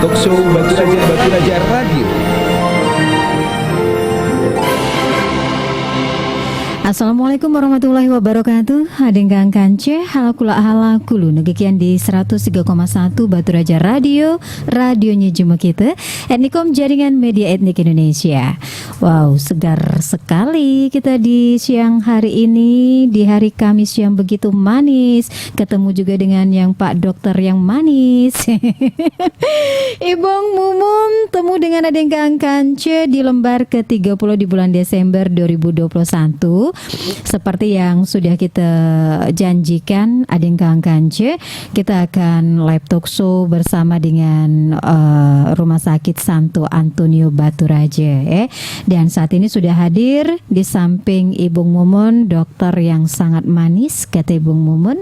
Talkshow Batu Raja Radio. Assalamualaikum warahmatullahi wabarakatuh. Hadeng kang kance halakula halakulu negekian di 103,1 Batu Raja Radio, radionya Juma kita Etnikom Jaringan Media Etnik Indonesia. Wow, segar sekali kita di siang hari ini, di hari Kamis yang begitu manis. Ketemu juga dengan yang Pak Dokter yang manis. Ibong Mumun temu dengan Adeng kang kance di lembar ke-30 di bulan Desember 2021. Seperti yang sudah kita janjikan, Adeng kang kance, kita akan live talk show bersama dengan Rumah Sakit Santo Antonio Batu Raja. Dan saat ini sudah hadir di samping Ibu Mumun, dokter yang sangat manis, kata Ibu Mumun,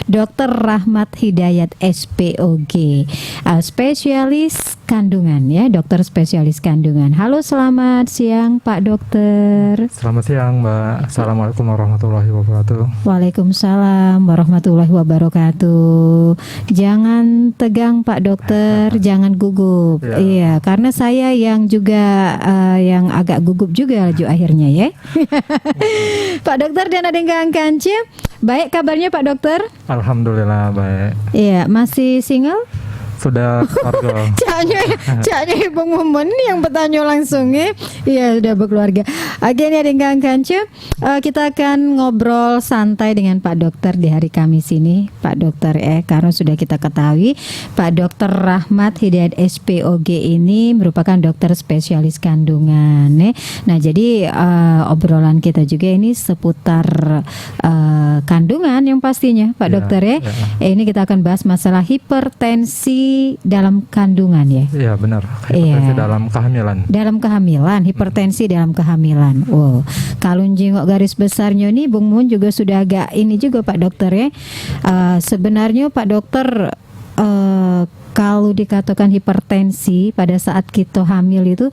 Dokter Rahmat Hidayat SPOG, spesialis kandungan ya, dokter spesialis kandungan. Halo, selamat siang Pak Dokter. Selamat siang Mbak. Assalamualaikum warahmatullahi wabarakatuh. Waalaikumsalam warahmatullahi wabarakatuh. Jangan tegang Pak Dokter, jangan gugup. Ya. Iya, karena saya yang juga yang agak gugup juga akhirnya ya. Pak Dokter dan Adeng kang kance, baik kabarnya Pak Dokter? Alhamdulillah baik. Iya, masih single? Sudah keluarga. Caknya Ibu Mumun yang bertanya langsung ya. Iya, sudah berkeluarga. Oke, ini Adeng kang kance, kita akan ngobrol santai dengan Pak Dokter di hari Kamis ini. Pak Dokter karena sudah kita ketahui Pak Dokter Rahmat Hidayat SPOG ini merupakan dokter spesialis kandungan. Nah, jadi obrolan kita juga ini seputar kandungan yang pastinya Pak Dokter ya. Ini kita akan bahas masalah hipertensi dalam kandungan ya. Iya benar. Hipertensi dalam kehamilan. Dalam kehamilan, hipertensi dalam kehamilan. Wow. Kalau jengok garis besarnya nih, Bung Mun juga sudah agak ini juga Pak Dokter ya. Sebenarnya Pak Dokter, kalau dikatakan hipertensi pada saat kita hamil itu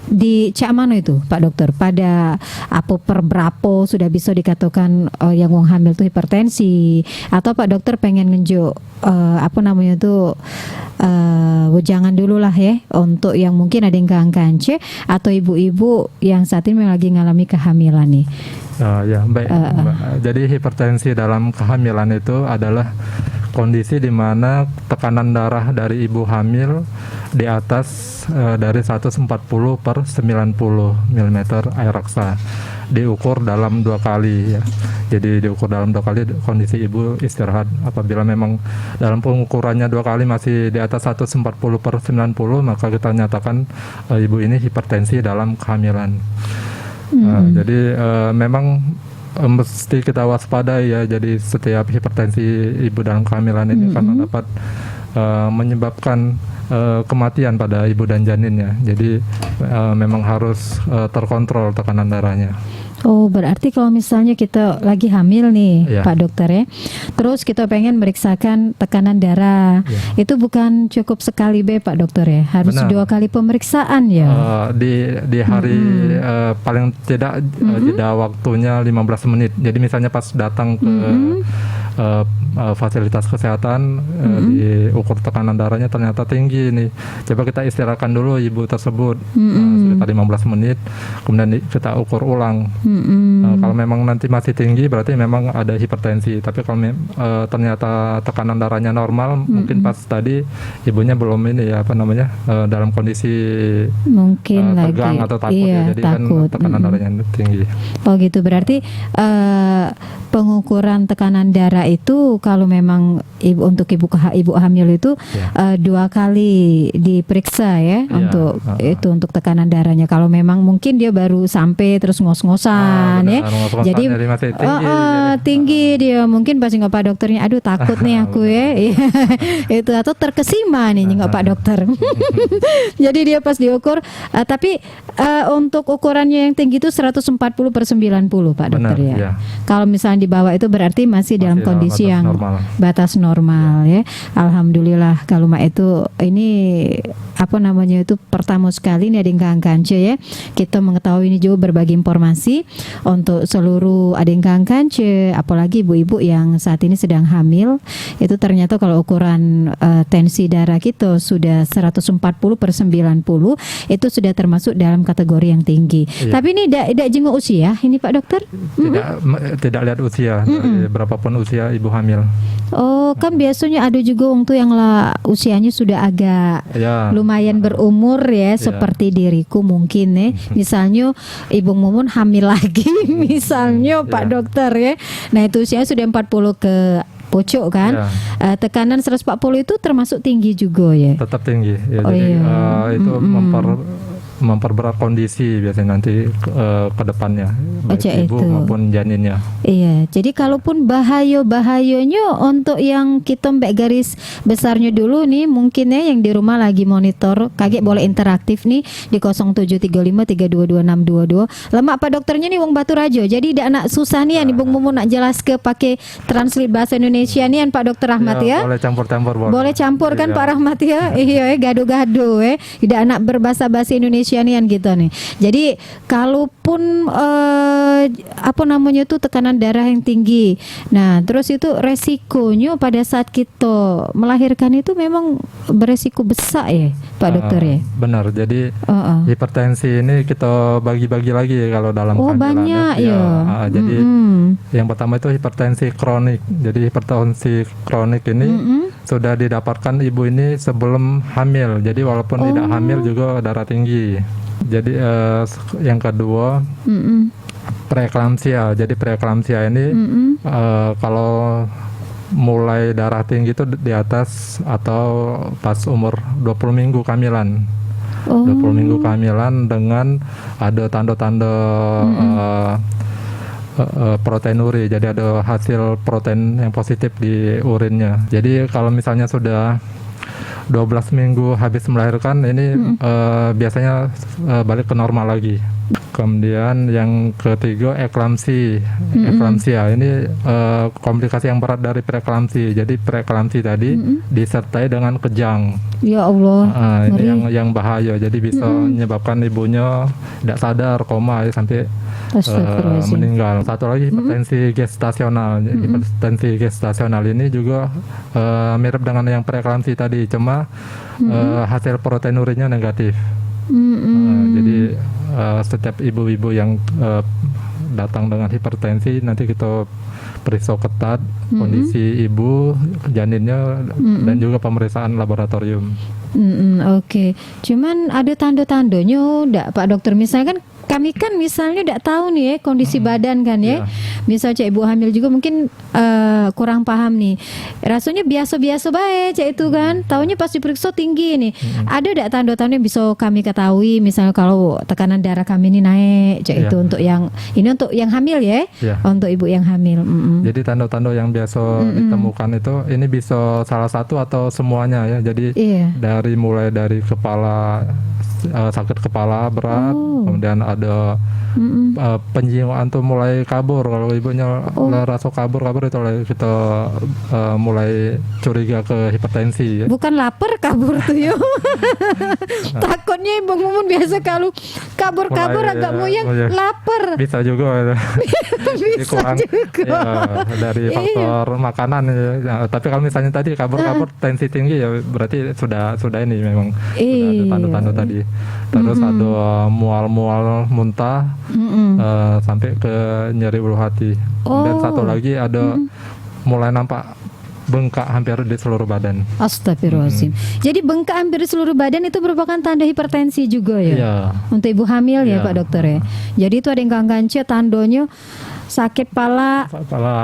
di cak mana itu Pak Dokter? Pada apa per berapa sudah bisa dikatakan yang wong hamil itu hipertensi, atau Pak Dokter pengen ngejuk apa namanya itu jangan dulu lah ya untuk yang mungkin ada yang kang kance atau ibu-ibu yang saat ini memang lagi ngalami kehamilan nih. Ya baik. Jadi hipertensi dalam kehamilan itu adalah kondisi di mana tekanan darah dari ibu hamil di atas dari 140 per 90 mm air raksa, diukur dalam 2 kali ya. Jadi diukur dalam 2 kali kondisi ibu istirahat. Apabila memang dalam pengukurannya 2 kali masih di atas 140 per 90, maka kita nyatakan ibu ini hipertensi dalam kehamilan. Jadi memang mesti kita waspada ya. Jadi setiap hipertensi ibu dalam kehamilan ini karena dapat menyebabkan kematian pada ibu dan janinnya. Jadi memang harus terkontrol tekanan darahnya. Oh, berarti kalau misalnya kita lagi hamil nih, Pak Dokter ya, terus kita pengen meriksakan tekanan darah, itu bukan cukup sekali Pak Dokter ya, harus 2 kali pemeriksaan ya. Di hari paling tidak jeda waktunya 15 menit. Jadi misalnya pas datang ke fasilitas kesehatan, diukur tekanan darahnya ternyata tinggi nih. Coba kita istirahatkan dulu ibu tersebut sekitar 15 menit, kemudian kita ukur ulang. Kalau memang nanti masih tinggi berarti memang ada hipertensi. Tapi kalau ternyata tekanan darahnya normal, mungkin pas tadi ibunya belum ini ya dalam kondisi mungkin tegang lagi atau takut ya. Jadi takut. kan tekanan darahnya tinggi. Oh gitu, berarti pengukuran tekanan darah itu kalau memang untuk ibu hamil itu 2 kali diperiksa ya, untuk tekanan darahnya. Kalau memang mungkin dia baru sampai terus ngos-ngosan ya, jadi masih tinggi dia, mungkin pasti nggak Pak Dokternya, aduh takut nih aku ya, itu atau terkesima nih nggak Pak Dokter. Jadi dia pas diukur, tapi untuk ukurannya yang tinggi itu 140 per 90 Pak Dokter ya. Kalau misalnya di bawah itu berarti masih dalam kondisi batas yang normal. batas normal ya. Alhamdulillah kalau mak itu ini apa namanya itu pertama sekali nih Adeng Kang Kance ya. Kita mengetahui ini juga berbagi informasi untuk seluruh Adeng Kang Kance, apalagi ibu-ibu yang saat ini sedang hamil. Itu ternyata kalau ukuran tensi darah kita sudah 140/90 itu sudah termasuk dalam kategori yang tinggi. Iya. Tapi ini tidak jenguk usia ini Pak Dokter? Tidak lihat usia, dari berapapun usia ibu hamil. Oh, kan biasanya ada juga orang tuh yang lah usianya sudah agak Ya. lumayan berumur ya, seperti diriku mungkin ya. Misalnya Ibu Mumun hamil lagi, misalnya Pak Dokter ya. Nah, itu usianya sudah 40 ke pucuk kan. Tekanan 140 itu termasuk tinggi juga ya. Tetap tinggi ya. Oh, Jadi iya. itu memperberat kondisi biasanya nanti ke depannya, baik Baca ibu itu. maupun janinnya. Iya, jadi kalaupun bahayanya untuk yang kita mbak garis besarnya dulu nih, mungkin ya yang di rumah lagi monitor, kaget boleh interaktif nih di 0735322622. Lemak Pak Dokternya nih wong Batu Rajo, jadi tidak nak susah nih nih Bung Mumu nak jelas ke pakai translate bahasa Indonesia nih Pak Dokter Rahmat ya. Boleh campur-campur Boleh campur kan Iya. Pak Rahmat ya. Iya gado-gado tidak nak berbahasa Indonesia nih gitu nih. Jadi kalaupun apa namanya itu tekanan darah yang tinggi. Nah, terus itu resikonya pada saat kita melahirkan itu memang beresiko besar ya, Pak Dokter ya. Benar. Jadi hipertensi ini kita bagi-bagi lagi kalau dalam Oh, kehamilan banyak ya. Jadi yang pertama itu hipertensi kronik. Jadi hipertensi kronik ini sudah didapatkan ibu ini sebelum hamil. Jadi walaupun tidak hamil juga darah tinggi. Jadi yang kedua preeklamsia. Jadi preeklamsia ini kalau mulai darah tinggi itu di atas atau pas umur 20 minggu kehamilan. 20 minggu kehamilan dengan ada tanda-tanda proteinuri, jadi ada hasil protein yang positif di urinnya. Jadi kalau misalnya sudah 12 minggu habis melahirkan ini biasanya balik ke normal lagi. Kemudian yang ketiga eklamsia ini komplikasi yang berat dari preeklamsi. Jadi preeklamsi tadi disertai dengan kejang. Ya Allah. Ini yang bahaya. Jadi bisa menyebabkan ibunya tidak sadar, koma ya, sampai meninggal. Satu lagi hipertensi gestasional. Hipertensi gestasional ini juga mirip dengan yang preeklamsi tadi, cuma hasil proteinurinya negatif. Jadi setiap ibu-ibu yang datang dengan hipertensi nanti kita periksa ketat kondisi ibu, janinnya, dan juga pemeriksaan laboratorium. Oke. Cuman ada tanda-tandanya enggak Pak Dokter? Misalnya kan kami kan misalnya tidak tahu nih ya kondisi badan kan ya. Misalnya cek ibu hamil juga mungkin kurang paham nih. Rasanya biasa-biasa baik cek itu kan. Taunya pas diperiksa tinggi nih. Ada tidak tanda-tanda yang bisa kami ketahui misalnya kalau tekanan darah kami ini naik cek itu untuk yang ini untuk yang hamil ya. Untuk ibu yang hamil. Jadi tanda-tanda yang biasa ditemukan itu ini bisa salah satu atau semuanya ya. Jadi mulai dari kepala, sakit kepala berat, kemudian ada penjiwaan tuh mulai kabur. Kalau ibunya rasa kabur itu kita mulai curiga ke hipertensi ya. Bukan lapar kabur tuh yo. Takutnya Bang Mumun biasa kalau kabur-kabur agak moyang lapar. Bisa juga. Bisa kurang, juga. Ya, dari faktor makanan ya. Tapi kalau misalnya tadi kabur-kabur tensi tinggi ya berarti sudah ini memang sudah ada tanda-tanda tadi. Terus ada mual-mual muntah sampai ke nyeri ulu hati. Dan satu lagi ada mulai nampak bengkak hampir di seluruh badan. Astagfirullahaladzim. Jadi bengkak hampir di seluruh badan itu merupakan tanda hipertensi juga ya? Iya. Untuk ibu hamil ya Pak Dokter ya? Jadi itu ada yang ganggannya tandanya sakit pala,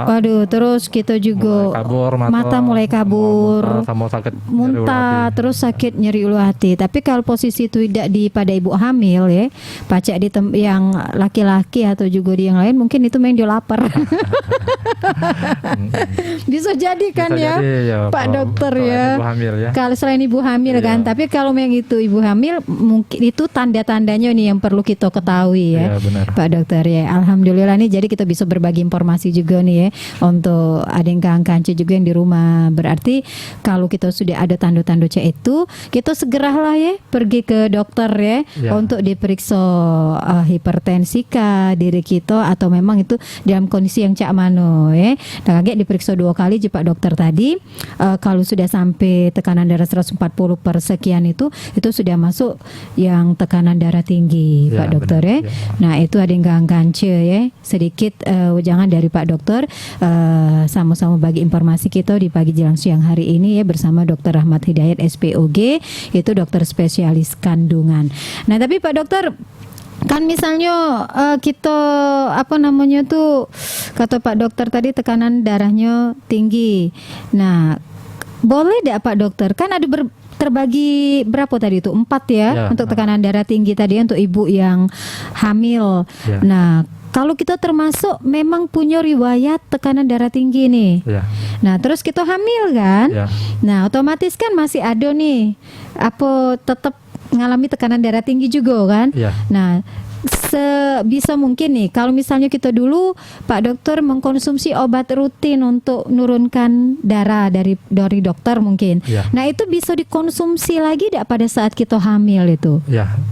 waduh, terus kita juga mulai kabur, mata mulai kabur, sama sakit muntah, terus sakit nyeri ulu hati. Tapi kalau posisi itu tidak di pada ibu hamil ya, pacak di yang laki-laki atau juga di yang lain, mungkin itu main dia lapar. Bisa jadi kan ya, Pak Dokter ya. Kalau selain ibu hamil kan, tapi kalau yang itu ibu hamil, mungkin itu tanda-tandanya nih yang perlu kita ketahui ya, Pak Dokter ya. Alhamdulillah nih, jadi kita bisa bisa berbagi informasi juga nih ya untuk adik Kang Kance juga yang di rumah. Berarti kalau kita sudah ada tanda-tanda itu, kita segeralah ya pergi ke dokter ya, untuk diperiksa hipertensi kah diri kita atau memang itu dalam kondisi yang cak mano ya. Nah, kaget diperiksa 2 kali Pak dokter tadi. Kalau sudah sampai tekanan darah 140 per sekian itu sudah masuk yang tekanan darah tinggi Pak dokter ya. Nah, itu ada yang Kance ya. Sedikit jangan dari Pak dokter, sama-sama bagi informasi kita di pagi jelang siang hari ini ya bersama Dr. Rahmat Hidayat SPOG, itu dokter spesialis kandungan. Nah, tapi Pak dokter, kan misalnya kita kata Pak dokter tadi tekanan darahnya tinggi. Nah, boleh tidak Pak dokter? Kan ada terbagi berapa tadi itu? 4 ya, untuk tekanan darah tinggi tadi untuk ibu yang hamil. Nah, kalau kita termasuk memang punya riwayat tekanan darah tinggi nih. Nah, terus kita hamil kan? Nah, otomatis kan masih ada nih tetap mengalami tekanan darah tinggi juga kan? Nah, sebisa mungkin nih kalau misalnya kita dulu Pak dokter mengkonsumsi obat rutin untuk menurunkan darah dari dokter mungkin. Nah, itu bisa dikonsumsi lagi tidak pada saat kita hamil itu?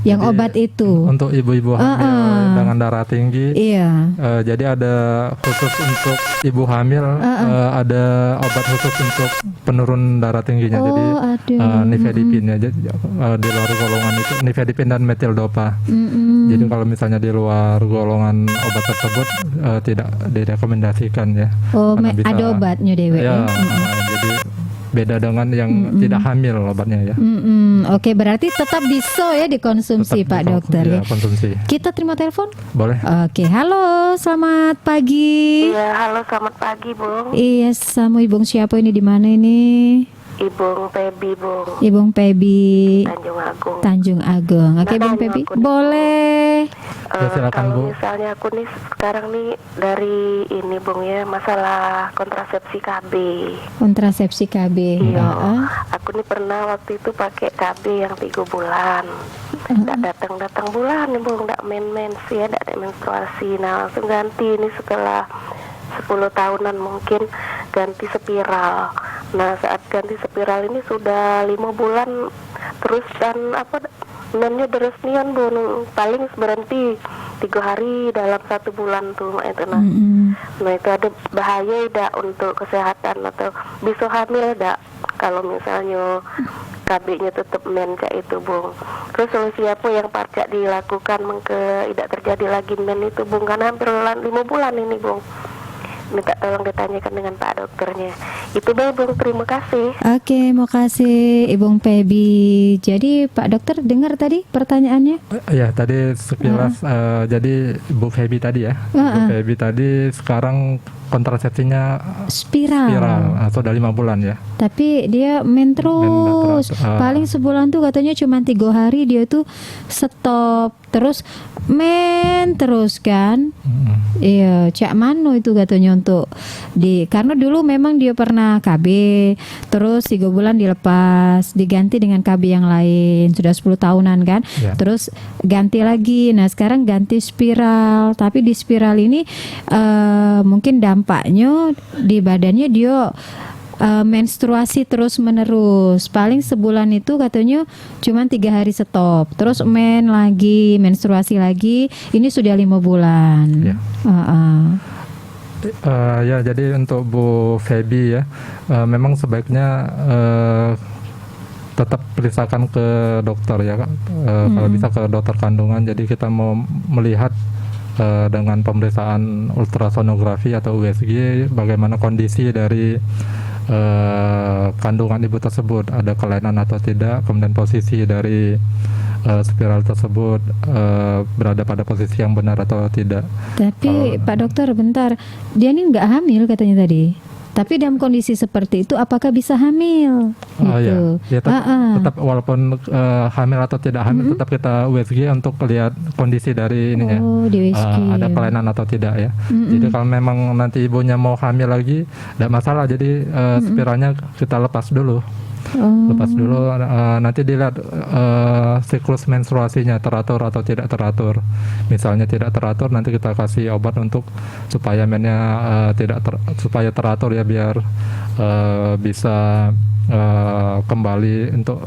Yang jadi, obat itu untuk ibu-ibu hamil dengan darah tinggi. Jadi ada khusus untuk ibu hamil, ada obat khusus untuk penurun darah tingginya. Jadi nifedipin ya. Jadi, di luar golongan itu nifedipin dan metildopa. Jadi kalau misalnya di luar golongan obat tersebut tidak direkomendasikan ya. Ada obatnya dewe. Jadi beda dengan yang tidak hamil obatnya ya. Oke, berarti tetap bisa ya dikonsumsi Pak dokter ya. Konsumsi. Kita terima telepon? Boleh. Oke, halo, selamat pagi. Iya, halo, selamat pagi, Bung. Iya, sama Ibu siapa ini, di mana ini? Ibu Pebi, Bung. Ibu Pebi Tanjung Agung. Tanjung Agung. Oke, Bung Pebi. Boleh. Silakan, kalau Bu. misalnya aku nih sekarang nih dari ini, Bung ya, masalah kontrasepsi KB. Kontrasepsi KB. Iya. Aku nih pernah waktu itu pakai KB yang 3 bulan. Nggak datang bulan nih, Bung, nggak mens ya, nggak menstruasi. Nah, langsung ganti ini setelah 10 tahunan mungkin ganti spiral. Nah, saat ganti spiral ini sudah 5 bulan terus dan mennya beresnian, Bun, paling berhenti 3 hari dalam 1 bulan tuh itu. Nah, itu ada bahaya tidak untuk kesehatan atau bisa hamil tidak kalau misalnya KB-nya tetap men kayak itu, Bung. Terus solusi apa yang pacak dilakukan tidak terjadi lagi men itu, Bung, karena hampir 5 bulan ini, Bung. Minta tolong ditanyakan dengan Pak dokternya. Itu deh, Bung, terima kasih. Oke, makasih Ibu Pebi. Jadi Pak dokter dengar tadi pertanyaannya? Ya, tadi sekilas jadi Bu Febi tadi ya. Bu Febi tadi sekarang kontrasepsinya spiral atau udah 5 bulan ya. Tapi dia men terus. Paling sebulan tuh katanya cuma 3 hari dia tuh stop, terus men terus kan. Iya, cak mano itu katanya untuk karena dulu memang dia pernah KB, terus 3 bulan dilepas, diganti dengan KB yang lain, sudah 10 tahunan kan. Terus ganti lagi. Nah, sekarang ganti spiral, tapi di spiral ini mungkin dampaknya di badannya dia menstruasi terus menerus. Paling sebulan itu katanya cuma 3 hari stop, terus menstruasi lagi. Ini sudah 5 bulan. Ya, jadi untuk Bu Febi ya, memang sebaiknya tetap periksakan ke dokter ya, kalau bisa ke dokter kandungan. Jadi kita mau melihat dengan pemeriksaan ultrasonografi atau USG bagaimana kondisi dari kandungan ibu tersebut, ada kelainan atau tidak, kemudian posisi dari spiral tersebut berada pada posisi yang benar atau tidak. Tapi Pak dokter, bentar, dia ini nggak hamil katanya tadi. Tapi dalam kondisi seperti itu apakah bisa hamil? Gitu. Ya, tetap walaupun hamil atau tidak hamil, tetap kita USG untuk lihat kondisi dari ininya. Ada kelainan atau tidak ya. Jadi kalau memang nanti ibunya mau hamil lagi, tidak masalah. Jadi spiralnya kita lepas dulu. Lepas dulu nanti dilihat siklus menstruasinya teratur atau tidak teratur. Misalnya tidak teratur, nanti kita kasih obat untuk supaya mennya supaya teratur ya, biar bisa kembali untuk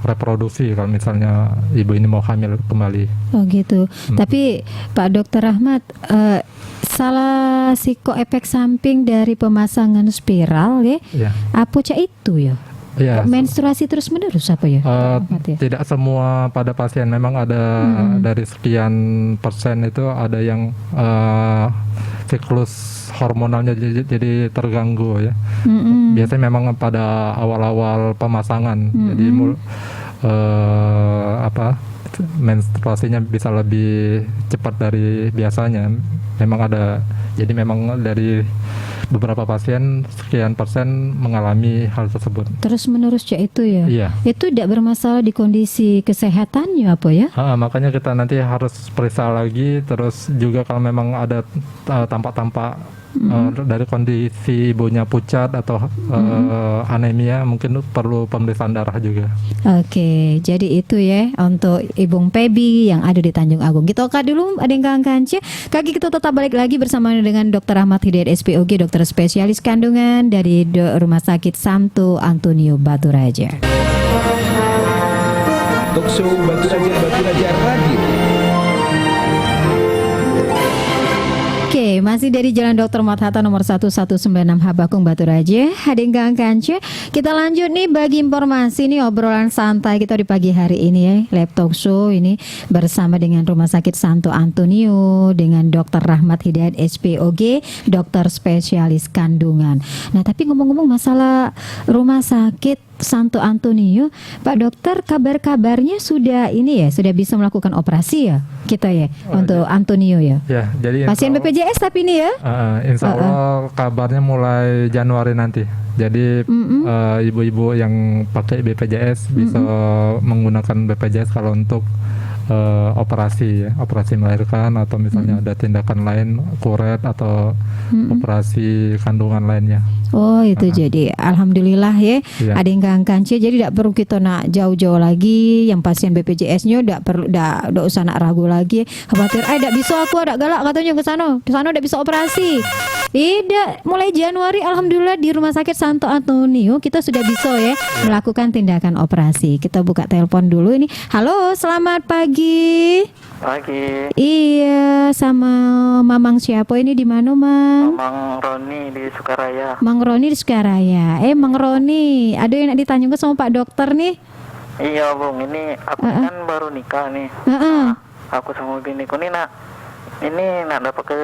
reproduksi kalau misalnya ibu ini mau hamil kembali. Oh gitu. Tapi Pak Dokter Rahmat, salah siko efek samping dari pemasangan spiral ya, apa cak itu ya? Ya, menstruasi terus menerus apa ya? Tidak semua pada pasien, memang ada dari sekian persen itu ada yang siklus hormonalnya jadi terganggu ya. Biasanya memang pada awal-awal pemasangan, jadi menstruasinya bisa lebih cepat dari biasanya. Memang ada, jadi memang dari beberapa pasien sekian persen mengalami hal tersebut. Terus menerus ya itu ya? Iya. Itu tidak bermasalah di kondisi kesehatannya apa ya? Makanya kita nanti harus periksa lagi, terus juga kalau memang ada tampak-tampak dari kondisi ibunya pucat atau anemia, mungkin perlu pemeriksaan darah juga. Oke, jadi itu ya untuk Ibu Pebi yang ada di Tanjung Agung. Kita oka dulu ada yang kance. Kaki kita tetap balik lagi bersama dengan Dr. Rahmat Hidayat SPOG, dokter spesialis kandungan dari Rumah Sakit Santo Antonio Batu Raja. Talkshow Batu Raja Radio. Oke, masih dari Jalan Dr. Mat Hatta nomor 1196 Habakung Batu Raja. Hading Kance. Kita lanjut nih bagi informasi nih obrolan santai kita di pagi hari ini ya. Laptop show ini bersama dengan Rumah Sakit Santo Antonio dengan Dr. Rahmat Hidayat SPOG, dokter spesialis kandungan. Nah, tapi ngomong-ngomong masalah Rumah Sakit Santo Antonio, Pak Dokter, kabar-kabarnya sudah ini ya, sudah bisa melakukan operasi ya kita ya untuk Antonio ya. Ya, jadi pasien BPJS tapi ini ya. Insya Allah kabarnya mulai Januari nanti. Jadi ibu-ibu yang pakai BPJS bisa menggunakan BPJS kalau untuk operasi melahirkan atau misalnya ada tindakan lain, kuret atau operasi kandungan lainnya. Oh itu jadi alhamdulillah ya. Ada yang kance, jadi tidak perlu kita nak jauh-jauh lagi. Yang pasien BPJS-nya tidak usah nak ragu lagi. Khawatir, tidak bisa aku ada galak katanya ke sana tidak bisa operasi. Tidak, mulai Januari alhamdulillah di Rumah Sakit Santo Antonio kita sudah bisa ya melakukan tindakan operasi. Kita buka telepon dulu ini. Halo, selamat pagi. Pagi. Iya, sama Mamang siapa ini di mana, Mang? Mamang Roni di Sukaraya. Mang Roni di Sukaraya. Mang Roni, ada yang nak ditanya sama Pak Dokter nih? Iya, Bung. Ini aku kan baru nikah nih. Nah, aku sama biniku nih nak dapat ke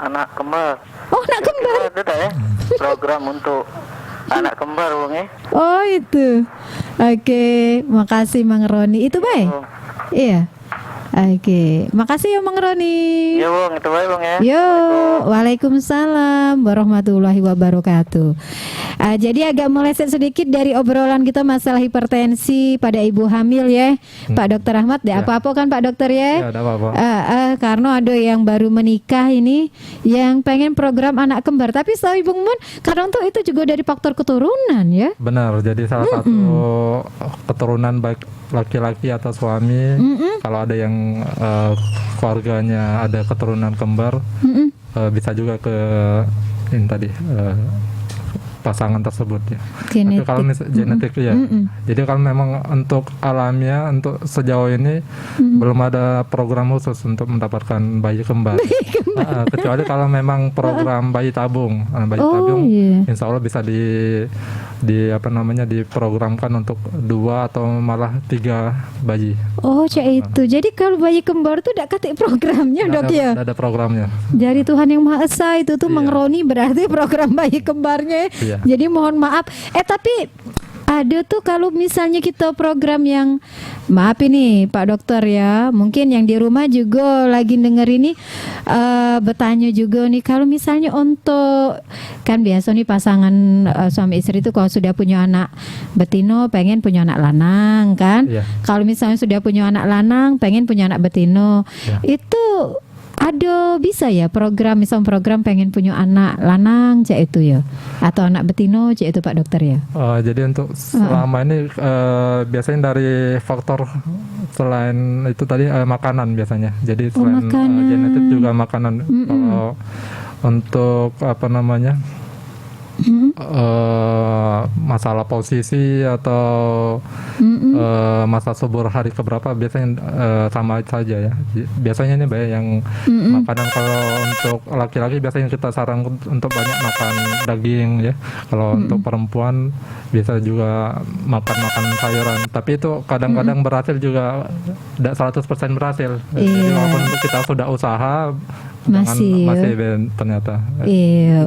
anak kembar. Oh, anak kembar. Ada ya program untuk anak kembar, Bung ya. Oh, itu. Oke, makasih Mang Roni. Itu baik? Iya. Oke, makasih ya Mang Roni. Ya Bung, itu baik Bung ya. Yo, waalaikumsalam warahmatullahi wabarakatuh. Jadi agak meleset sedikit dari obrolan kita masalah hipertensi pada ibu hamil ya, Pak Dokter Rahmat. Apa-apa kan Pak Dokter ya? Ya, ada apa-apa. Karena ada yang baru menikah ini yang pengen program anak kembar, tapi setahu Ibu Mun, kadang tuh itu juga dari faktor keturunan ya. Benar, jadi salah satu keturunan baik laki-laki atau suami, kalau ada yang keluarganya ada keturunan kembar, bisa juga ke ini tadi pasangan tersebut ya. Tapi kalau genetik ya. Jadi kalau memang untuk alamiah, untuk sejauh ini belum ada program khusus untuk mendapatkan bayi kembar. Kecuali kalau memang program bayi tabung, insya Allah bisa diprogramkan untuk 2 atau malah 3 bayi. Oh, itu. Jadi kalau bayi kembar tuh tidak ketik programnya, Dok ya? Ada programnya. Dari Tuhan Yang Maha Esa itu tuh Mang Roni berarti program bayi kembarnya. Jadi mohon maaf. Tapi ada tuh kalau misalnya kita program yang, maaf ini Pak Dokter ya, mungkin yang di rumah juga lagi denger ini bertanya juga nih, kalau misalnya untuk, kan biasa nih pasangan suami istri itu kalau sudah punya anak betino pengen punya anak lanang kan, kalau misalnya sudah punya anak lanang pengen punya anak betino, itu Ada bisa ya program, misal program pengen punya anak lanang cak itu ya, atau anak betino cak itu Pak Dokter ya? Jadi untuk selama ini biasanya dari faktor selain itu tadi makanan biasanya. Jadi selain genetik juga makanan. Kalau untuk apa namanya masalah posisi atau masa subur hari keberapa biasanya sama saja ya. Biasanya ini banyak yang makanan. Kalau untuk laki-laki biasanya kita saran untuk banyak makan daging ya. Kalau untuk perempuan biasa juga makan sayuran. Tapi itu kadang-kadang berhasil juga, tidak 100% berhasil. Jadi walaupun kita sudah usaha masih ternyata. Iya,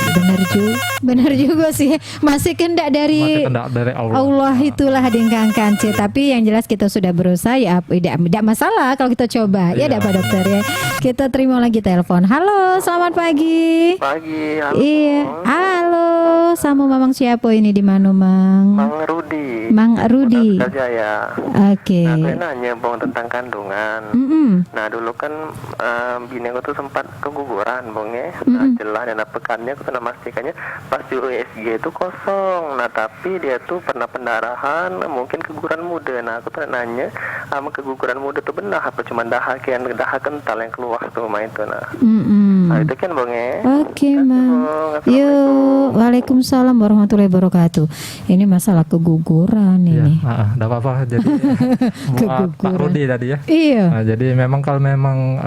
benar juga sih. Masih kendak dari Allah itulah dengkang C. Tapi yang jelas kita sudah berusaha ya, tidak masalah kalau kita coba. Ya, Pak Dokter ya. Kita terima lagi telepon. Halo, selamat pagi. Pagi, halo. Iya, halo. Sama Mamang siapa ini di mana, Mang? Mang Rudi. Ya. Oke. Nah, saya nanya Bang tentang kandungan. Nah, dulu kan bini aku tuh sempat keguguran Bang ya. Nah, jelas dan pekannya aku sudah memastikannya pas di USG itu kosong. Nah, tapi dia tuh pernah pendarahan, mungkin keguguran muda. Nah, aku tuh nanya, keguguran muda tuh benar apa cuma dahak kental yang keluar tuh itu nah. Nah, itu kan Bang ya. Oke, Mang. Yuk, Waalaikumsalam warahmatullahi wabarakatuh. Ini masalah keguguran ini. Enggak apa-apa. Jadi buat Pak Rudi tadi ya. Iya. Nah, jadi memang kalau memang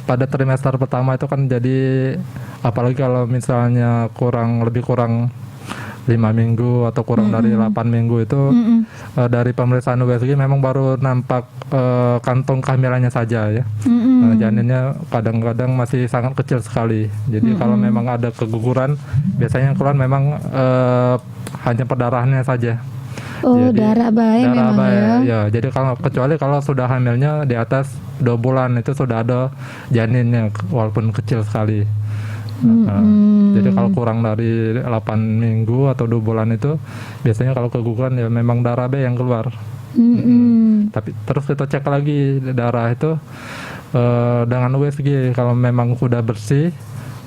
pada trimester pertama itu kan jadi apalagi kalau misalnya lebih kurang 5 minggu atau kurang dari 8 minggu itu dari pemeriksaan USG memang baru nampak kantong kehamilannya saja ya. Janinnya kadang-kadang masih sangat kecil sekali. Jadi kalau memang ada keguguran biasanya keluar memang hanya perdarahannya saja. Oh, jadi, darah bayi memang ya. Jadi kecuali kalau sudah hamilnya di atas 2 bulan itu sudah ada janinnya walaupun kecil sekali. Jadi kalau kurang dari 8 minggu atau 2 bulan itu biasanya kalau keguguran ya memang darah B yang keluar. Tapi terus kita cek lagi darah itu dengan USG. Kalau memang sudah bersih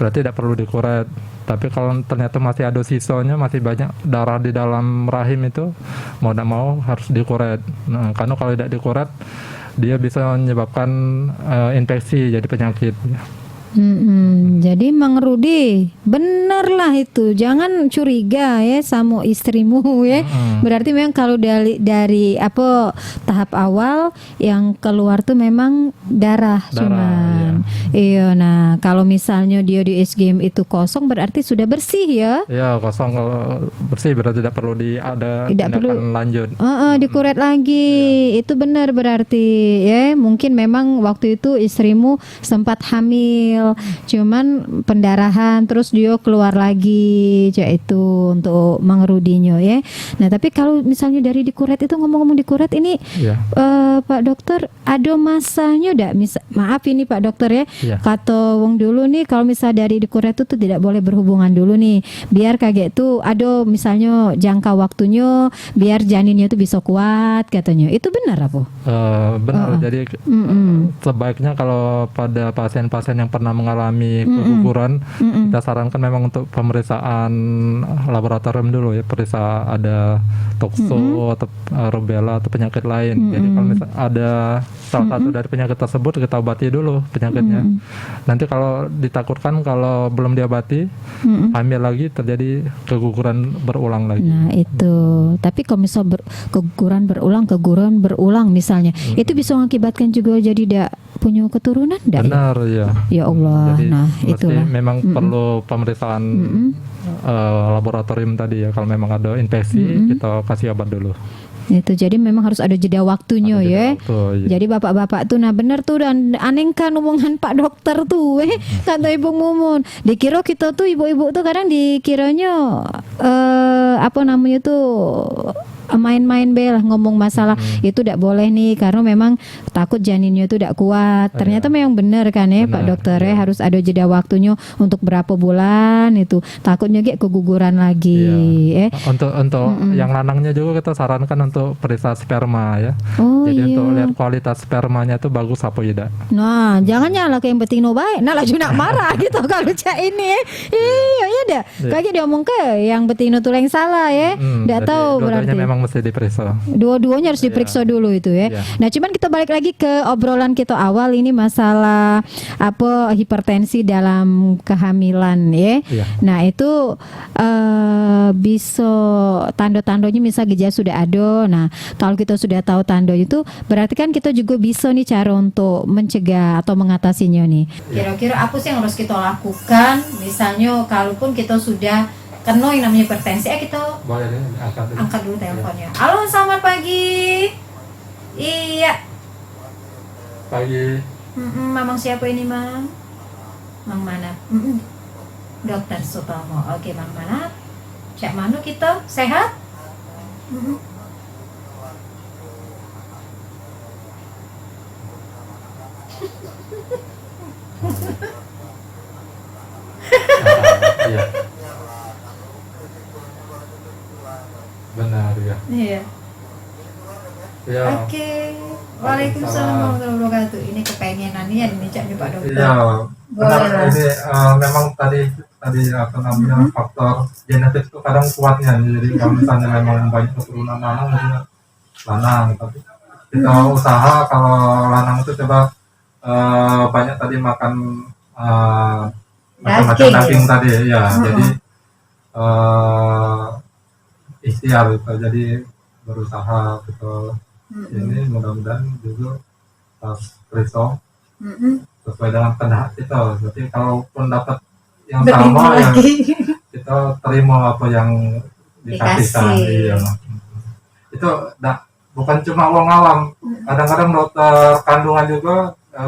berarti tidak perlu dikuret. Tapi kalau ternyata masih ada sisanya, masih banyak darah di dalam rahim itu, mau tidak mau harus dikuret. Nah, karena kalau tidak dikuret, dia bisa menyebabkan infeksi, jadi penyakit. Jadi Mang Rudi, benerlah itu, jangan curiga ya sama istrimu ya. Berarti memang kalau dari apa tahap awal yang keluar tuh memang darah cuman. Iya. Nah kalau misalnya dia di SGM itu kosong berarti sudah bersih ya? Iya, kosong. Kalau bersih berarti tidak perlu tindakan lanjut. Dikuret lagi. Itu benar berarti ya. Mungkin memang waktu itu istrimu sempat hamil. Cuman pendarahan terus dia keluar lagi itu untuk Mang Rudinya ya. Nah tapi kalau misalnya dari dikuret itu, ngomong-ngomong dikuret ini Pak Dokter ada masanya enggak? Maaf ini Pak Dokter ya. Kata wong dulu nih kalau misalnya dari dikuret itu tidak boleh berhubungan dulu nih. Biar kaget tuh ada misalnya jangka waktunya biar janinnya itu bisa kuat katanya. Itu benar apa? Benar. Jadi sebaiknya kalau pada pasien-pasien yang pernah mengalami keguguran, kita sarankan memang untuk pemeriksaan laboratorium dulu ya, periksa ada tokso atau rubella atau penyakit lain. Jadi kalau misalnya ada salah satu dari penyakit tersebut, kita obati dulu penyakitnya. Nanti kalau ditakutkan kalau belum diobati, hamil lagi terjadi keguguran berulang lagi. Nah itu, tapi kalau misal keguguran berulang misalnya, itu bisa mengakibatkan juga jadi tidak punya keturunan enggak? Benar ya. Ya Allah. Jadi, nah itulah. Memang perlu pemeriksaan laboratorium tadi ya. Kalau memang ada infeksi, kita kasih obat dulu. Itu jadi memang harus ada jeda waktunya ya. Jadi bapak-bapak tuh nah benar tuh, dan anehkan omongan Pak Dokter tuh kata Ibu Mumun. Dikira kita tuh ibu-ibu tuh kadang dikiranya apa namanya tuh main-main bel ngomong masalah itu tidak boleh nih karena memang takut janinnya itu tidak kuat. Ternyata memang benar kan ya Pak Dokter ya, harus ada jeda waktunya untuk berapa bulan itu. Takutnya kayak keguguran lagi. Untuk yang lanangnya juga kita sarankan untuk periksa sperma ya. Jadi untuk lihat kualitas spermanya itu bagus apa tidak. Nah, jangan nyala ke yang betino baik. Nah, laju nak marah gitu kalau cak ini. Iya, ya dah. Kayak dia ngomong ke yang betino tuh yang salah ya. Enggak tahu berarti. Dua-duanya memang mesti diperiksa. Dua-duanya harus diperiksa dulu itu ya. Nah, cuman kita balik lagi ke obrolan kita awal ini masalah apa hipertensi dalam kehamilan ya. Nah, itu bisa tanda-tandanya misal gejala sudah ada. Nah, kalau kita sudah tahu tanda itu berarti kan kita juga bisa nih cara untuk mencegah atau mengatasinya nih. Kira-kira apa sih yang harus kita lakukan? Misalnya kalaupun kita sudah kena yang namanya hipertensi, kita boleh deh, angkat dulu teleponnya. Halo, selamat pagi. Iya. Pagi. Mamang siapa ini, Mang? Mang mana? Dokter Sutomo. Oke, Mang mana? Cak mana kita? Sehat? Iya. Benar ya. Iya. Ya. Oke. Waalaikumsalam warahmatullahi wabarakatuh. Ini kepengenan ya ini Cak Pak Dokter. Iya. Benar ini memang tadi apa namanya faktor genetik itu kadang kuatnya. Jadi kalau misalnya memang banyak keturunan lanang, tapi kita usaha kalau lanang itu coba banyak tadi makan macam-macam daging tadi ya. Jadi ikhtiar gitu, jadi berusaha gitu. Ini mudah-mudahan juga pas periksa sesuai dengan kehendak kita. Jadi kalaupun dapat yang sama ya kita terima apa yang dikasihkan. Iya. Itu bukan cuma orang awam. Kadang-kadang dokter kandungan juga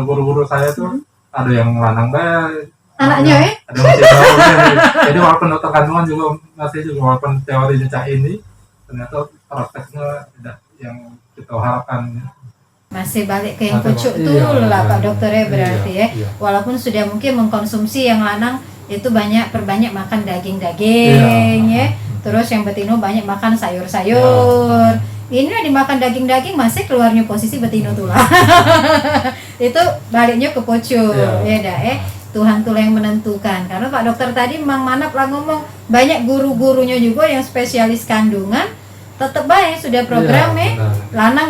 guru-guru saya tuh ada yang lanang baik. Anaknya ada masih tahu jadi walaupun dokter kandungan juga masih juga walaupun teorinya cak ini ternyata prakteknya tidak yang kita harapkan. Masih balik ke yang pucuk tuh lah Pak Dokter ya berarti ya. Walaupun sudah mungkin mengkonsumsi yang lanang itu perbanyak makan daging-daging ya. Terus yang betino banyak makan sayur-sayur. Ini udah dimakan daging-daging masih keluarnya posisi betino tuh lah. Itu baliknya ke pucuk ya dah Tuhan tuh yang menentukan. Karena Pak Dokter tadi Mang Manap lah ngomong banyak guru-gurunya juga yang spesialis kandungan tetap baik sudah program lanang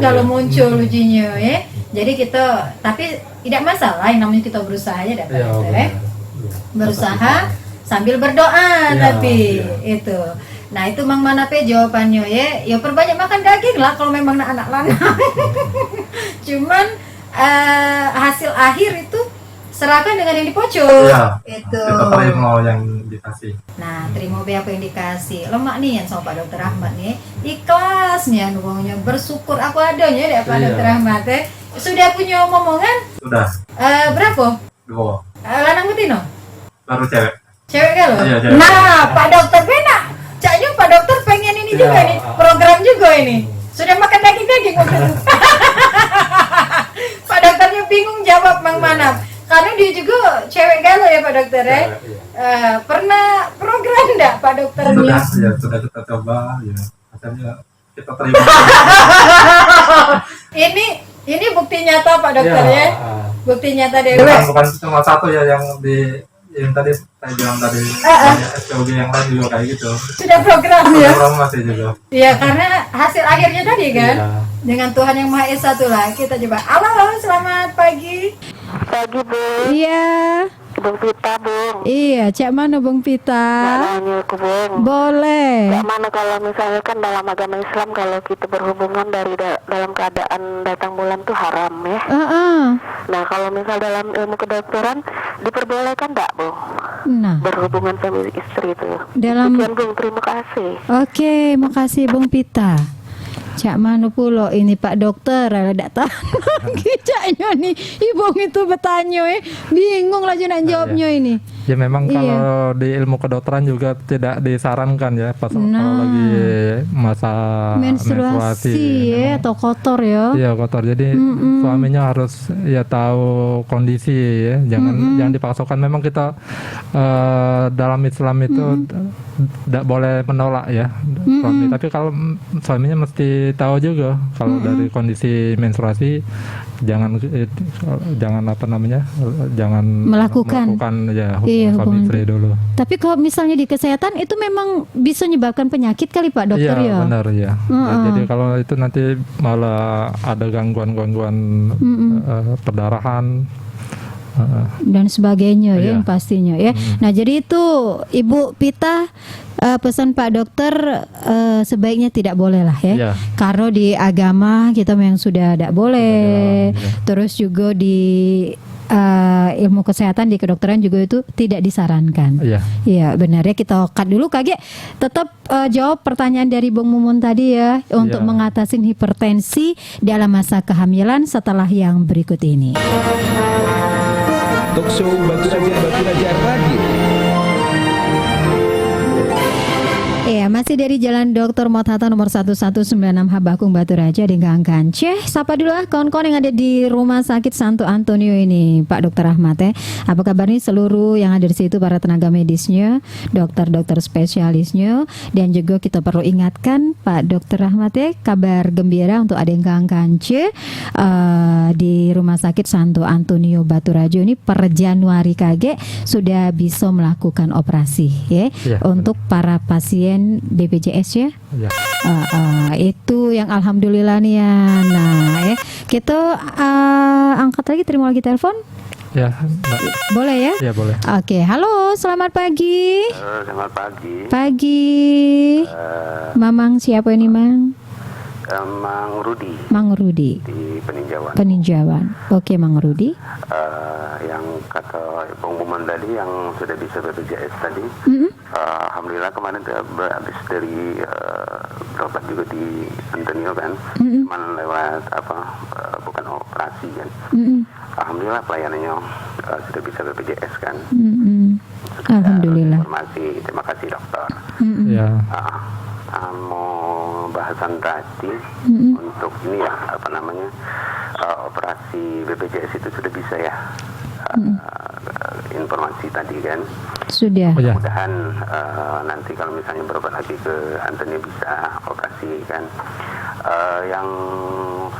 kalau muncul ujinya ya. Jadi kita tapi tidak masalah yang namanya kita berusaha aja Pak Dokter berusaha sambil berdoa tapi itu. Nah itu Mang Manap jawabannya ya perbanyak makan daging lah kalau memang anak lanang. Cuman hasil akhir itu serahkan dengan yang di pojok. Itu. Kita terima yang dikasih. Nah, terima apa yang dikasih. Lemak nih yang sama Pak Dokter Ahmad nih. Ikhlasnya nuangnya bersyukur aku adanya deh Pak Dokter Ahmad ya. Sudah punya momongan? Sudah. Berapa? 2. Lanang betino? Baru cewek. Cewek kalau? Iya, nah, Pak Dokter benak. Caknya Pak Dokter pengen ini juga nih. Program juga ini. Sudah makan daging-daging waktu itu. Pak Dokternya bingung jawab Mang Manap. Karena dia juga cewek galau ya Pak Dokter ya. Pernah program enggak Pak Dokternya? Sudah kita coba ya. Akhirnya kita terima. Ini bukti nyata Pak Dokter ya. Bukti nyata dari bukan cuma satu ya yang tadi saya bilang tadi SPOG yang lain juga kayak gitu. Sudah program ya. Program masih juga. Iya karena hasil akhirnya tadi kan dengan Tuhan yang Maha Esa tuh lah kita coba. Halo, selamat pagi. Pagi Bu. Iya. Bung Pita, Bung. Iya, cak mana Bung Pita? Nanya ke Bung. Boleh. Cak mana kalau misalnya kan dalam agama Islam kalau kita berhubungan dari dalam keadaan datang bulan tuh haram ya. Nah kalau misal dalam ilmu kedokteran diperbolehkan enggak Bung? Nah. Berhubungan suami istri itu. Dalam. Sekian Bung, terima kasih. Oke, makasih Bung Pita. Cak mana pula ini Pak Dokter ada datang lagi caknya nih. Ibu itu bertanya bingung lah nak jawabnya ini. Ya memang Iya. kalau di ilmu kedokteran juga tidak disarankan ya pas kalau lagi masa menstruasi ya, atau kotor ya. Iya kotor. Jadi suaminya harus ya tahu kondisi ya. Jangan dipaksakan. Memang kita dalam Islam itu tidak boleh menolak ya suami. Tapi kalau suaminya mesti tahu juga kalau dari kondisi menstruasi jangan apa namanya jangan melakukan ya suami istri dulu. Tapi kalau misalnya di kesehatan itu memang bisa menyebabkan penyakit kali Pak Dokter Iya, ya. benar ya. Jadi kalau itu nanti malah ada gangguan-gangguan perdarahan dan sebagainya ya Iya. yang pastinya ya. Nah jadi itu Ibu Pita pesan Pak Dokter sebaiknya tidak boleh lah ya. Iya. Karena di agama kita memang sudah tidak boleh. Iya. Terus juga di ilmu kesehatan di kedokteran juga itu tidak disarankan. Iya. Iya benar ya, kita cut dulu Kage. Tetap jawab pertanyaan dari Bung Mumun tadi ya untuk Iya. mengatasi hipertensi dalam masa kehamilan setelah yang berikut ini. Talkshow Batu Raja Radio. Iya, masih dari Jalan Dr. Mothata nomor 1196 Habakung Batu Raja di Gang Kanceh. Sapa dulu lah kawan-kawan yang ada di Rumah Sakit Santo Antonio ini, Pak Dokter Ahmad ya. Apa kabar nih seluruh yang ada di situ, para tenaga medisnya, dokter-dokter spesialisnya, dan juga kita perlu ingatkan Pak Dokter Ahmad ya, kabar gembira untuk ada yang Gang Kanceh di Rumah Sakit Santo Antonio Batu Raja ini per Januari kage sudah bisa melakukan operasi ya, Iya, untuk para pasien BPJS ya. Iya. Itu yang alhamdulillah nih ya. Nah ya, kita angkat lagi, terima lagi telepon. Ya, Mbak. Boleh ya? Ya boleh. Oke, halo, selamat pagi. Selamat pagi. Pagi. Mamang siapa ini, Mang? Mang Rudi Mang Rudi. di Peninjauan. Peninjauan. Oke, Mang Rudi. Yang kata pengumuman tadi yang sudah bisa BPJS tadi, alhamdulillah kemarin habis dari berobat juga di Antonio kan, cuman lewat bukan operasi kan. Alhamdulillah pelayanannya sudah bisa BPJS kan. Alhamdulillah. Informasi, terima kasih dokter. Ya. Mau bahasan tadi untuk ini ya operasi BPJS itu sudah bisa ya. Informasi tadi kan. Sudah. Oh, ya. Mudah-mudahan nanti kalau misalnya berobat lagi ke Antonio bisa operasi kan. Yang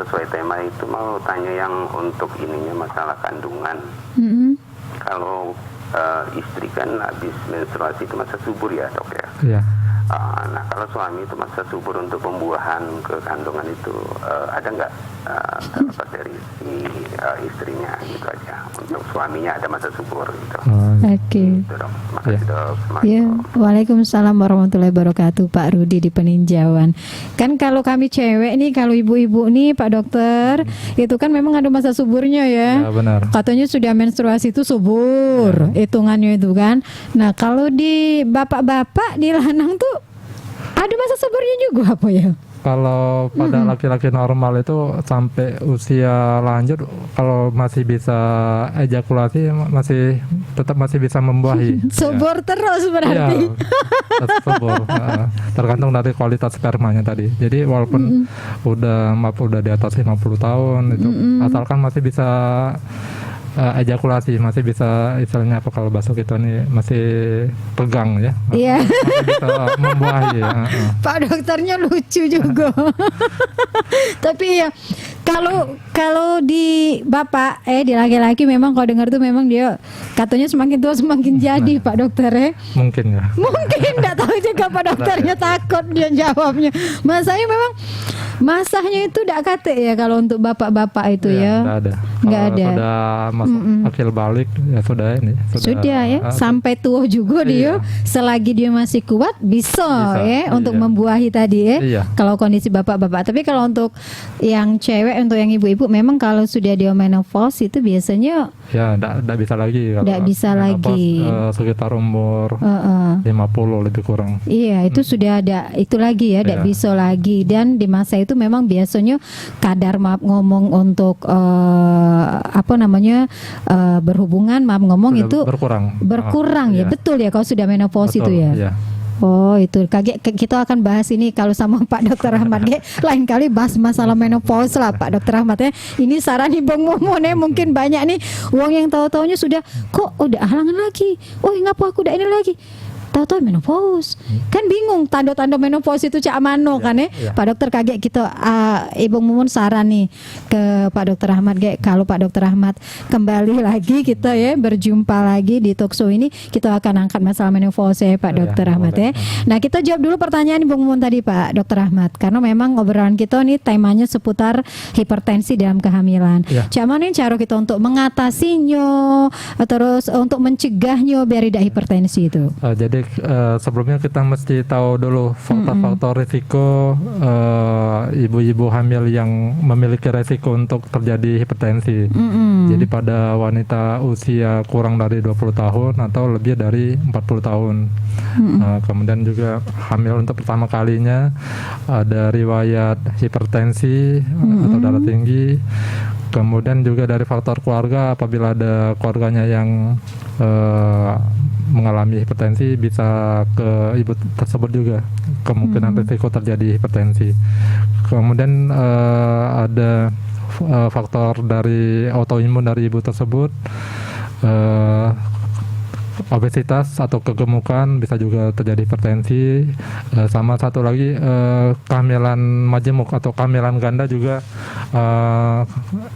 sesuai tema itu mau tanya yang untuk ininya masalah kandungan. Kalau istri kan habis menstruasi itu masa subur ya dok ya. Iya. Nah kalau suami itu masa subur untuk pembuahan ke kandungan itu ada nggak terlepas dari si istrinya gitu aja, untuk suaminya ada masa subur gitu. Oke. Gitu, dok. Makasih dok. Ya, Waalaikumsalam warahmatullahi wabarakatuh, Pak Rudi di Peninjauan. Kan kalau kami cewek nih, kalau ibu-ibu nih Pak Dokter, itu kan memang ada masa suburnya ya. Ya, benar. Katanya sudah menstruasi itu subur, hitungannya itu kan. Nah, kalau di bapak-bapak di lanang tuh ada masa suburnya juga apa ya? Kalau pada laki-laki normal itu sampai usia lanjut, kalau masih bisa ejakulasi tetap masih bisa membuahi. Subur terus berarti. Iya, subur. Tergantung dari kualitas spermanya tadi. Jadi walaupun udah di atas 50 tahun itu, asalkan masih bisa ejakulasi, masih bisa istilahnya apa kalau bahasa kita nih masih pegang ya. Iya. Masih bisa membuahi ya. Pak dokternya lucu juga. Tapi ya kalau di bapak di laki-laki memang kalau dengar tuh memang dia katanya semakin tua semakin jadi Pak dokter ya. Mungkin ya. Mungkin enggak tahu juga Pak dokternya takut dia jawabnya. Masanya memang masahnya itu enggak kate ya kalau untuk bapak-bapak itu ya. Enggak ada. Nggak Kalau ada. sudah masuk akil balik ya sudah ini. Sudah ya, sampai tua juga dia, selagi dia masih kuat bisa ya untuk membuahi tadi ya. Iya. Kalau kondisi bapak-bapak. Tapi kalau untuk yang cewek, untuk yang ibu-ibu, memang kalau sudah dia menopause itu biasanya ya enggak bisa lagi. Nggak bisa lagi. Sekitar umur 50 lebih kurang. iya itu sudah ada itu lagi ya, tidak Iya. bisa lagi. Dan di masa itu memang biasanya kadar maaf ngomong untuk berhubungan, maaf ngomong, Sudah itu berkurang ya. Iya. Betul ya kalau sudah menopause Betul, itu ya. iya. Oh itu kita akan bahas ini kalau sama Pak Dokter Ahmad lain kali bahas masalah menopause lah Pak Dokter Ahmad ya. Ini saran Bang Momon ya, mungkin banyak nih uang yang tahu-taunya sudah kok udah halangan lagi. Oh ngapa aku udah ini lagi? Tahu-tahu menopause. Kan bingung tanda-tanda menopause itu cak mano kan ya. Pak Dokter kaget kita Ibu Mumun saran nih ke Pak Dokter Ahmad kalau Pak Dokter Ahmad kembali lagi kita ya berjumpa lagi di talk show ini, kita akan angkat masalah menopause ya Pak Dokter Ahmad ya. Nah, kita jawab dulu pertanyaan Ibu Mumun tadi Pak Dokter Ahmad, karena memang obrolan kita nih temanya seputar hipertensi dalam kehamilan. Cak mana cara kita untuk mengatasinya, terus untuk mencegahnya biar tidak hipertensi itu? Jadi sebelumnya kita mesti tahu dulu faktor-faktor risiko ibu-ibu hamil yang memiliki risiko untuk terjadi hipertensi. Jadi pada wanita usia kurang dari 20 tahun atau lebih dari 40 tahun. Kemudian juga hamil untuk pertama kalinya ada riwayat hipertensi atau darah tinggi. Kemudian juga dari faktor keluarga, apabila ada keluarganya yang mengalami hipertensi, bisa ke ibu tersebut juga kemungkinan risiko terjadi hipertensi. Kemudian ada faktor dari autoimun dari ibu tersebut, obesitas atau kegemukan bisa juga terjadi hipertensi. Sama satu lagi kehamilan majemuk atau kehamilan ganda juga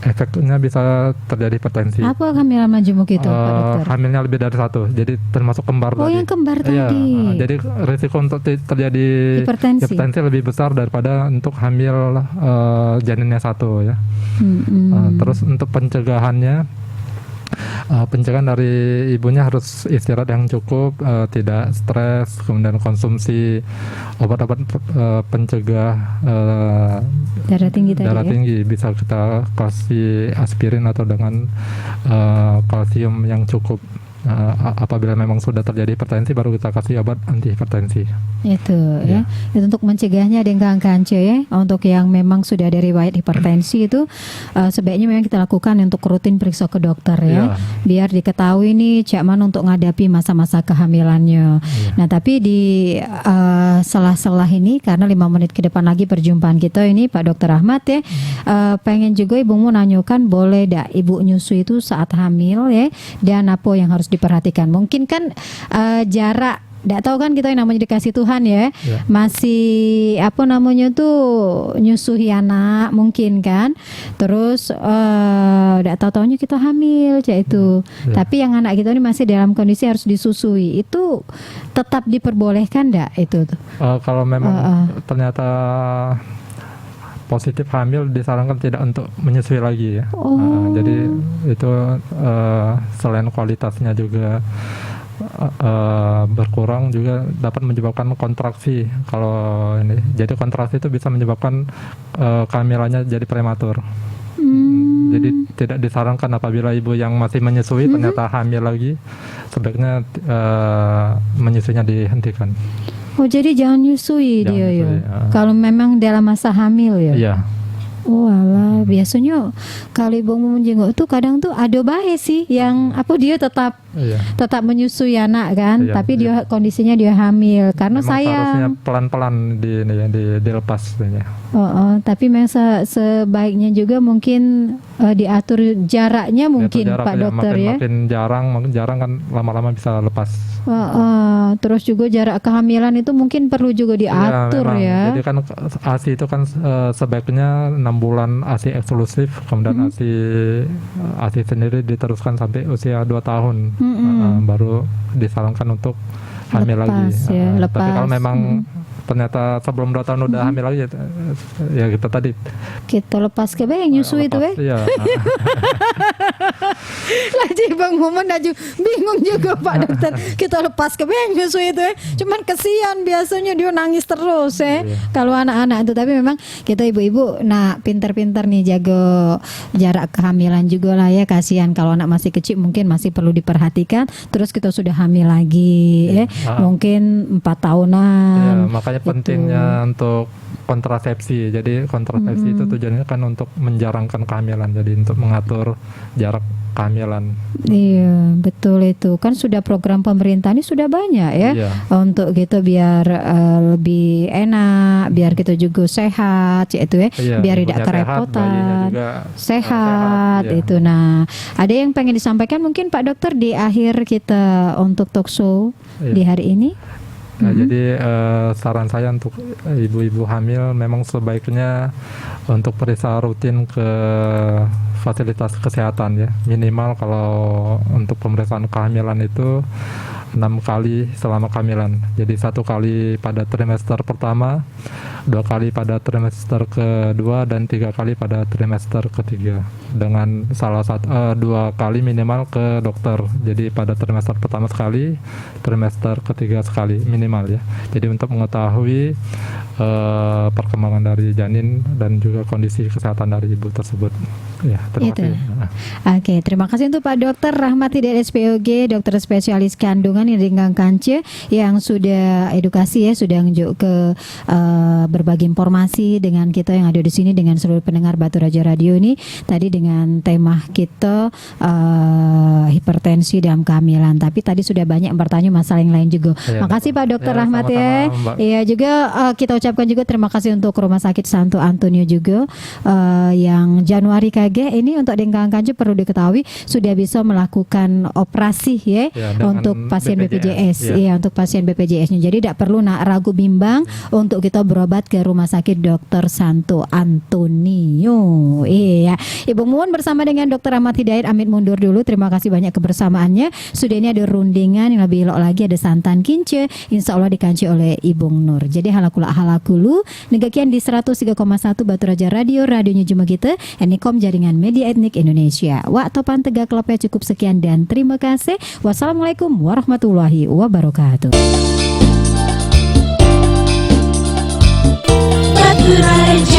efeknya bisa terjadi hipertensi. Apa kehamilan majemuk itu Pak Dokter? Hamilnya lebih dari satu, jadi termasuk kembar tadi. Oh yang kembar tadi. Jadi risiko untuk terjadi hipertensi lebih besar daripada untuk hamil janinnya satu ya. Terus untuk pencegahannya, pencegahan dari ibunya harus istirahat yang cukup, tidak stres, kemudian konsumsi obat-obat pencegah darah tinggi bisa kita kasih aspirin atau dengan kalsium yang cukup. Apabila memang sudah terjadi hipertensi, baru kita kasih obat anti hipertensi. Itu ya. Itu untuk mencegahnya dengan kanca ya. Untuk yang memang sudah ada riwayat hipertensi itu sebaiknya memang kita lakukan untuk rutin periksa ke dokter ya. Biar diketahui nih cak mana untuk menghadapi masa-masa kehamilannya. Nah, tapi di selah-selah ini, karena 5 menit ke depan lagi perjumpaan kita ini Pak Dokter Ahmad ya, pengen juga Ibu mau nanyakan, boleh dak ibu nyusui itu saat hamil ya, dan apa yang harus diperhatikan? Mungkin kan jarak, tidak tahu kan kita yang namanya dikasih Tuhan ya, masih apa namanya tuh nyusui anak mungkin kan, terus tidak tahu-tahunya kita hamil cak itu. Tapi yang anak kita ini masih dalam kondisi harus disusui, itu tetap diperbolehkan tidak itu? Kalau memang ternyata positif hamil, disarankan tidak untuk menyusui lagi ya. Jadi itu selain kualitasnya juga berkurang, juga dapat menyebabkan kontraksi. Kalau ini, jadi kontraksi itu bisa menyebabkan kehamilannya jadi prematur. Jadi tidak disarankan apabila ibu yang masih menyusui ternyata hamil lagi, sebaiknya menyusuinya dihentikan. Oh, jadi jangan nyusui dia ya. Kalau memang dalam masa hamil ya. Iya. Oh alah, biasanya kalau ibu mau menjenguk tuh kadang tuh ada baik sih yang apa dia tetap menyusui anak kan, tapi dia kondisinya dia hamil. Karena memang saya harusnya pelan-pelan dilepas ya. Tapi memang sebaiknya juga mungkin diatur jaraknya mungkin Pak Dokter ya. Makin jarang kan lama-lama bisa lepas. Terus juga jarak kehamilan itu mungkin perlu juga diatur ya. Jadi kan ASI itu kan sebaiknya 6 bulan ASI eksklusif, kemudian ASI sendiri diteruskan sampai usia 2 tahun, baru disarankan untuk hamil lagi. Tapi kalau memang ternyata sebelum 2 tahun udah hamil lagi ya kita tadi kita lepas ke yang nyusui itu Iya. Lagi Bang Momon aja bingung juga Pak Dokter, kita lepas ke yang nyusui itu cuman kesian biasanya dia nangis terus kalau anak-anak itu. Tapi memang kita ibu-ibu pinter-pinter nih jaga jarak kehamilan juga lah ya, kasihan kalau anak masih kecil mungkin masih perlu diperhatikan. Terus kita sudah hamil lagi mungkin 4 tahunan. Makanya Makanya pentingnya untuk kontrasepsi. Jadi kontrasepsi itu tujuannya kan untuk menjarangkan kehamilan. Jadi untuk mengatur jarak kehamilan. Iya, betul itu. Kan sudah program pemerintah ini sudah banyak ya. Iya. Untuk gitu biar lebih enak, biar kita juga sehat, itu ya. Iya, Biar ibunya tidak sehat, bayinya kerepotan. juga Sehat, iya. itu. Nah, ada yang pengen disampaikan mungkin Pak Dokter di akhir kita untuk talk show Iya. di hari ini? Nah, jadi saran saya untuk ibu-ibu hamil memang sebaiknya untuk periksa rutin ke fasilitas kesehatan ya. Minimal kalau untuk pemeriksaan kehamilan itu 6 kali selama kehamilan. Jadi 1 kali pada trimester pertama, 2 kali pada trimester kedua, dan 3 kali pada trimester ketiga. Dengan 2 kali minimal ke dokter. Jadi pada trimester pertama sekali, trimester ketiga sekali minimal ya. Jadi untuk mengetahui perkembangan dari janin dan juga kondisi kesehatan dari ibu tersebut. Ya, terima kasih. Oke, terima kasih untuk Pak Dokter Rahmat Hidayat SPOG, dokter spesialis kandungan Adeng Kance yang sudah edukasi ya, sudah nunjuk ke berbagi informasi dengan kita yang ada di sini, dengan seluruh pendengar Batu Raja Radio ini tadi dengan tema kita hipertensi dalam kehamilan. Tapi tadi sudah banyak yang bertanya masalah yang lain juga. Ya, makasih Pak Dokter ya, Rahmat ya. Iya juga kita ucapkan juga terima kasih untuk Rumah Sakit Santo Antonio juga yang Januari KG ini untuk Adeng Kance perlu diketahui sudah bisa melakukan operasi ya untuk pasien BPJS. Iya, untuk pasien BPJS-nya. Jadi tidak perlu ragu bimbang untuk kita berobat ke Rumah Sakit Dr. Santo Antonio. Iya. Ibu Muun bersama dengan Dr. Rahmat Hidayat amit mundur dulu. Terima kasih banyak kebersamaannya. Sudah ini ada rundingan yang lebih elok lagi, ada santan kince. Insya Allah dikanci oleh Ibu Nur. Jadi halakula halakulu negakian di 103,1 Batu Raja Radio, radionya cuma kita Enikom Jaringan Media Etnik Indonesia. Waktu tegak klubnya cukup sekian dan terima kasih. Wassalamualaikum warahmatullahi wabarakatuh. Batu Raja.